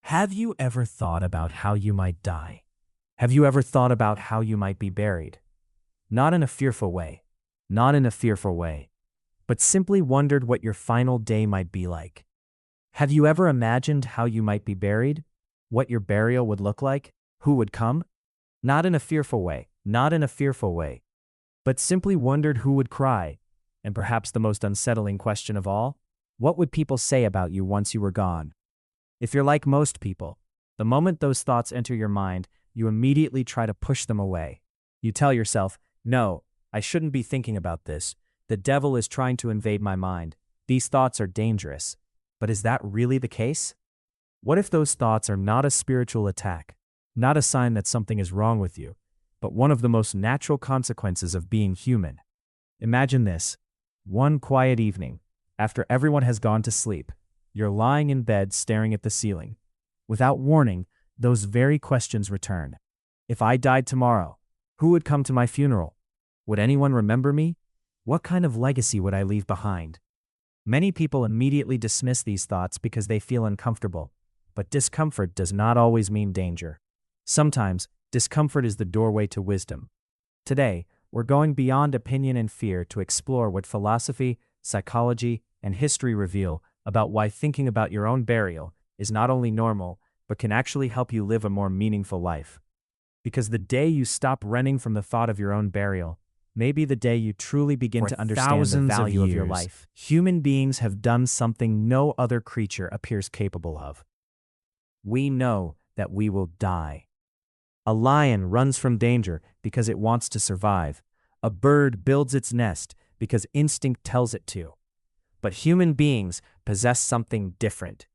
Have you ever thought about how you might die? Have you ever thought about how you might be buried? Not in a fearful way, not in a fearful way, but simply wondered what your final day might be like. Have you ever imagined how you might be buried? What your burial would look like? Who would come? Not in a fearful way, not in a fearful way, but simply wondered who would cry. And perhaps the most unsettling question of all, what would people say about you once you were gone? If you're like most people, the moment those thoughts enter your mind, you immediately try to push them away. You tell yourself, no, I shouldn't be thinking about this. The devil is trying to invade my mind. These thoughts are dangerous. But is that really the case? What if those thoughts are not a spiritual attack, not a sign that something is wrong with you, but one of the most natural consequences of being human? Imagine this. One quiet evening, after everyone has gone to sleep, you're lying in bed staring at the ceiling. Without warning, those very questions return. If I died tomorrow, who would come to my funeral? Would anyone remember me? What kind of legacy would I leave behind? Many people immediately dismiss these thoughts because they feel uncomfortable, but discomfort does not always mean danger. Sometimes, discomfort is the doorway to wisdom. Today, we're going beyond opinion and fear to explore what philosophy, psychology, and history reveal about why thinking about your own burial is not only normal, but can actually help you live a more meaningful life. Because the day you stop running from the thought of your own burial may be the day you truly begin to understand the value of your life. Human beings have done something no other creature appears capable of. We know that we will die. A lion runs from danger because it wants to survive. A bird builds its nest because instinct tells it to. But human beings possess something different.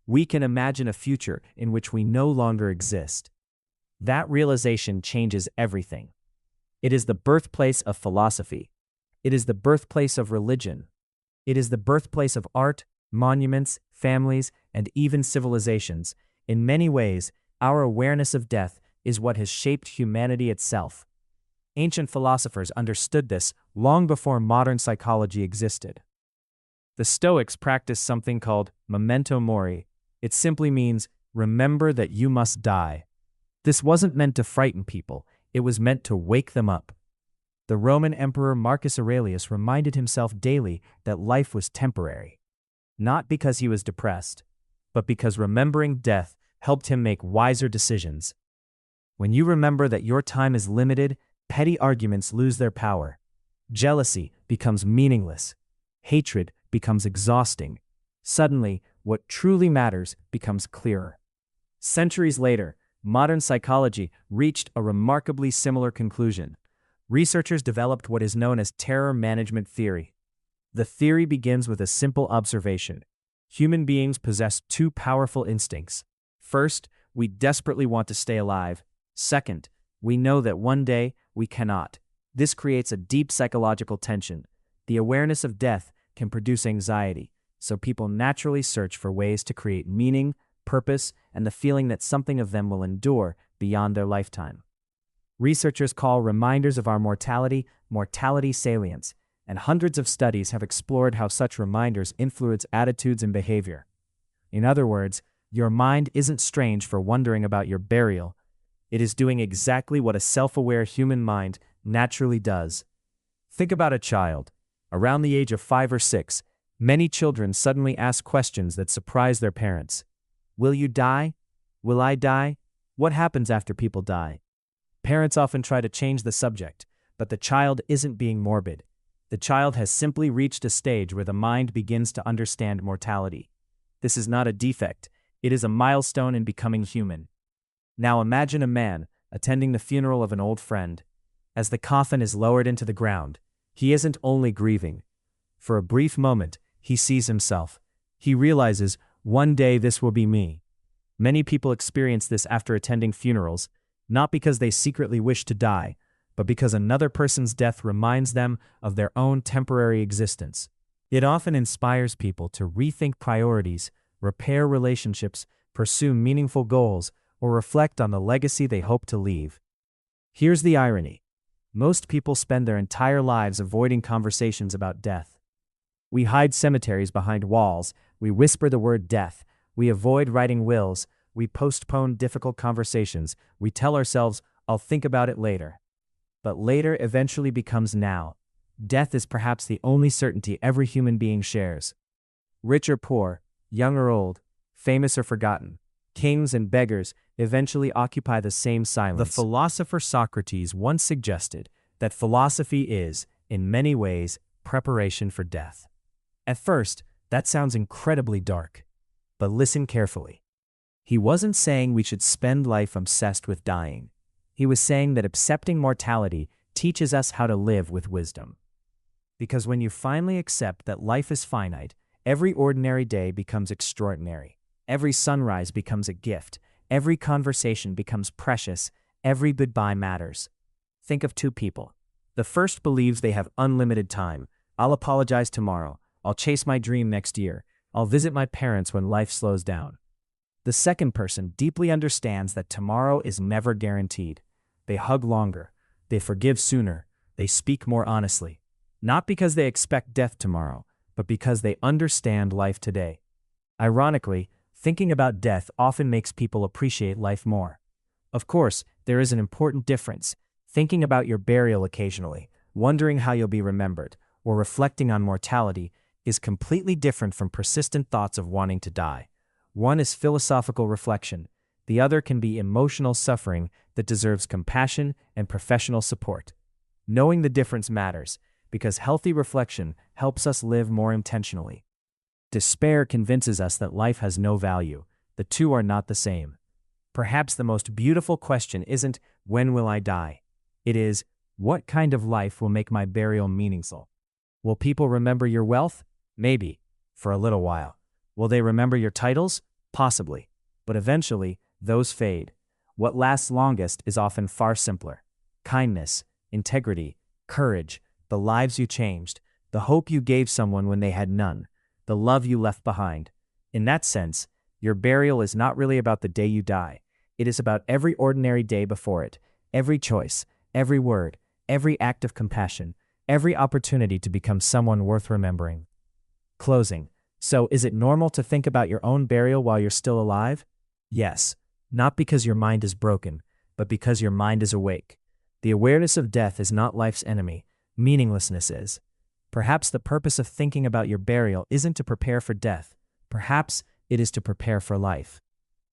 We can imagine a future in which we no longer exist. That realization changes everything. It is the birthplace of philosophy. It is the birthplace of religion. It is the birthplace of art, monuments, families, and even civilizations. In many ways, our awareness of death is what has shaped humanity itself. Ancient philosophers understood this long before modern psychology existed. The Stoics practiced something called memento mori. It simply means, remember that you must die. This wasn't meant to frighten people, it was meant to wake them up. The Roman Emperor Marcus Aurelius reminded himself daily that life was temporary. Not because he was depressed, but because remembering death helped him make wiser decisions. When you remember that your time is limited, petty arguments lose their power. Jealousy becomes meaningless. Hatred becomes exhausting. Suddenly, what truly matters becomes clearer. Centuries later, modern psychology reached a remarkably similar conclusion. Researchers developed what is known as terror management theory. The theory begins with a simple observation. Human beings possess two powerful instincts. First, we desperately want to stay alive. Second, we know that one day we cannot. This creates a deep psychological tension. The awareness of death can produce anxiety, so people naturally search for ways to create meaning, purpose, and the feeling that something of them will endure beyond their lifetime. Researchers call reminders of our mortality salience, and hundreds of studies have explored how such reminders influence attitudes and behavior. In other words, your mind isn't strange for wondering about your burial. It is doing exactly what a self-aware human mind naturally does. Think about a child. Around the age of 5 or 6, many children suddenly ask questions that surprise their parents. Will you die? Will I die? What happens after people die? Parents often try to change the subject, but the child isn't being morbid. The child has simply reached a stage where the mind begins to understand mortality. This is not a defect, it is a milestone in becoming human. Now imagine a man attending the funeral of an old friend. As the coffin is lowered into the ground, he isn't only grieving. For a brief moment, he sees himself. He realizes, one day this will be me. Many people experience this after attending funerals, not because they secretly wish to die, but because another person's death reminds them of their own temporary existence. It often inspires people to rethink priorities, repair relationships, pursue meaningful goals, or reflect on the legacy they hope to leave. Here's the irony. Most people spend their entire lives avoiding conversations about death. We hide cemeteries behind walls, we whisper the word death, we avoid writing wills, we postpone difficult conversations. We tell ourselves, I'll think about it later. But later eventually becomes now. Death is perhaps the only certainty every human being shares. Rich or poor, young or old, famous or forgotten, kings and beggars eventually occupy the same silence. The philosopher Socrates once suggested that philosophy is, in many ways, preparation for death. At first, that sounds incredibly dark. But listen carefully. He wasn't saying we should spend life obsessed with dying. He was saying that accepting mortality teaches us how to live with wisdom. Because when you finally accept that life is finite, every ordinary day becomes extraordinary. Every sunrise becomes a gift. Every conversation becomes precious. Every goodbye matters. Think of two people. The first believes they have unlimited time. I'll apologize tomorrow. I'll chase my dream next year. I'll visit my parents when life slows down. The second person deeply understands that tomorrow is never guaranteed. They hug longer. They forgive sooner. They speak more honestly. Not because they expect death tomorrow, but because they understand life today. Ironically, thinking about death often makes people appreciate life more. Of course, there is an important difference. Thinking about your burial occasionally, wondering how you'll be remembered, or reflecting on mortality is completely different from persistent thoughts of wanting to die. One is philosophical reflection. The other can be emotional suffering that deserves compassion and professional support. Knowing the difference matters, because healthy reflection helps us live more intentionally. Despair convinces us that life has no value. The two are not the same. Perhaps the most beautiful question isn't, when will I die? It is, what kind of life will make my burial meaningful? Will people remember your wealth? Maybe, for a little while. Will they remember your titles? Possibly. But eventually, those fade. What lasts longest is often far simpler. Kindness, integrity, courage, the lives you changed, the hope you gave someone when they had none, the love you left behind. In that sense, your burial is not really about the day you die. It is about every ordinary day before it, every choice, every word, every act of compassion, every opportunity to become someone worth remembering. Closing. So, is it normal to think about your own burial while you're still alive? Yes. Not because your mind is broken, but because your mind is awake. The awareness of death is not life's enemy. Meaninglessness is. Perhaps the purpose of thinking about your burial isn't to prepare for death. Perhaps it is to prepare for life.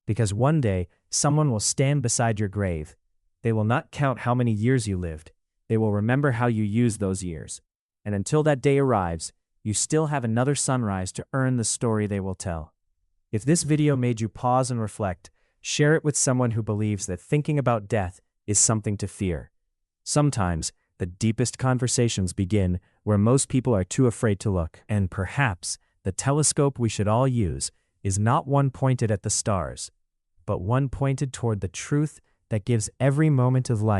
Because one day, someone will stand beside your grave. They will not count how many years you lived. They will remember how you used those years. And until that day arrives, you still have another sunrise to earn the story they will tell. If this video made you pause and reflect, share it with someone who believes that thinking about death is something to fear. Sometimes, the deepest conversations begin where most people are too afraid to look. And perhaps, the telescope we should all use is not one pointed at the stars, but one pointed toward the truth that gives every moment of life